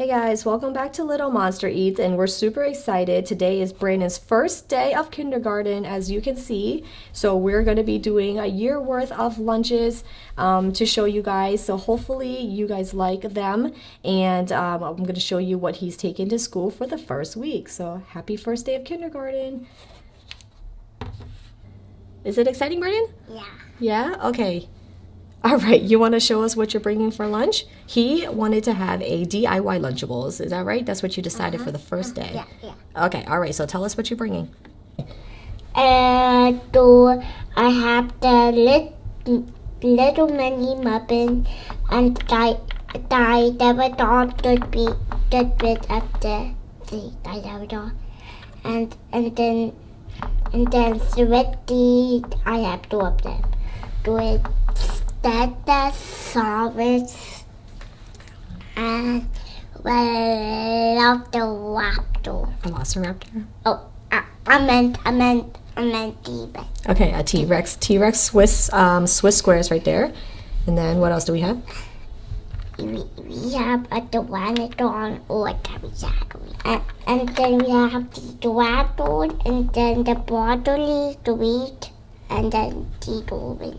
Hey guys, welcome back to Little Monster Eats, and we're super excited. Today is Brandon's first day of kindergarten, as you can see. So we're going to be doing a year worth of lunches to show you guys. So hopefully you guys like them, and I'm going to show you what he's taken to school for the first week. So happy first day of kindergarten. Is it exciting, Brandon? Yeah. Yeah? Okay. All right, you want to show us what you're bringing for lunch? He wanted to have a DIY Lunchables. Is that right? That's what you decided for the first day? Yeah. Okay, all right, so tell us what you're bringing. I have the little mini muffin and the with all good bit of the and then sweaty. I have two of them. Do it. That service and love the raptor. Velociraptor? Oh, I meant T-Rex. Okay, a T-Rex. T-Rex Swiss squares right there. And then what else do we have? We have a Pteranodon or a Pteranodon. And then we have the Pteranodon, and then the broccoli, the wheat, and then the orange.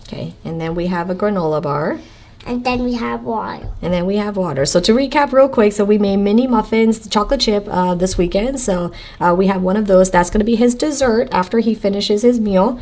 Okay, and then we have a granola bar. And then we have water. And then we have water. So to recap real quick, so we made mini muffins, chocolate chip this weekend. So we have one of those. That's going to be his dessert after he finishes his meal.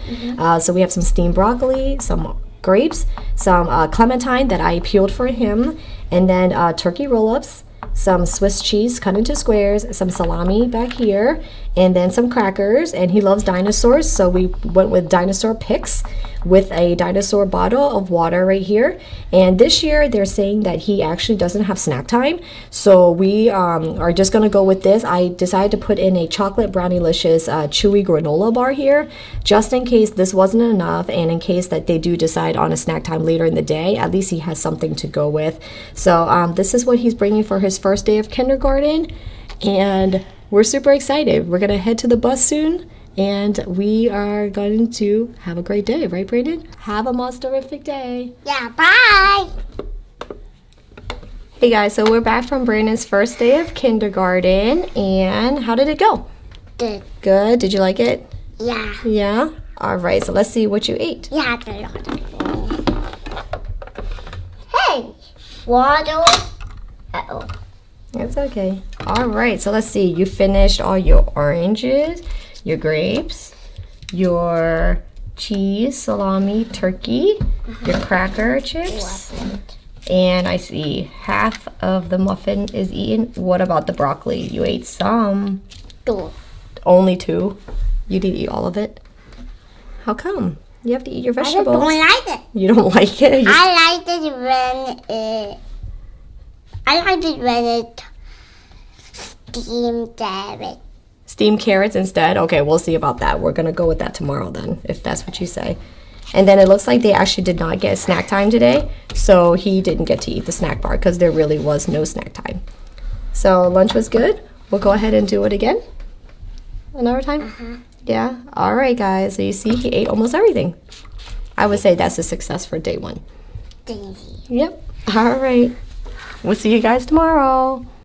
So we have some steamed broccoli, some grapes, some clementine that I peeled for him, and then turkey roll-ups, some Swiss cheese cut into squares, some salami back here, and then some crackers. And he loves dinosaurs, so we went with dinosaur picks with a dinosaur bottle of water right here. And this year they're saying that he actually doesn't have snack time, so we are just gonna go with this. I decided to put in a chocolate Brownielicious chewy granola bar here, just in case this wasn't enough, and in case that they do decide on a snack time later in the day, at least he has something to go with. So this is what he's bringing for his first day of kindergarten, and we're super excited. We're gonna head to the bus soon, and we are going to have a great day, right, Brayden? Have a monster-ific day. Yeah, bye. Hey guys, so we're back from Brandon's first day of kindergarten, and how did it go? Good. Good. Did you like it? Yeah. Yeah? All right, so let's see what you ate. Yeah. Hey, water. Uh-oh. It's okay. All right, so let's see. You finished all your oranges, your grapes, your cheese, salami, turkey, your cracker chips, and I see half of the muffin is eaten. What about the broccoli? You ate some. Two. Only two? You didn't eat all of it? How come? You have to eat your vegetables. I don't like it. You don't like it? I like it when it steamed carrot. Steamed carrots instead? Okay, we'll see about that. We're going to go with that tomorrow then, if that's what you say. And then it looks like they actually did not get snack time today, so he didn't get to eat the snack bar because there really was no snack time. So lunch was good. We'll go ahead and do it again another time. Yeah? All right, guys. So you see, he ate almost everything. I would say that's a success for day one. Thank you. Yep. All right. We'll see you guys tomorrow.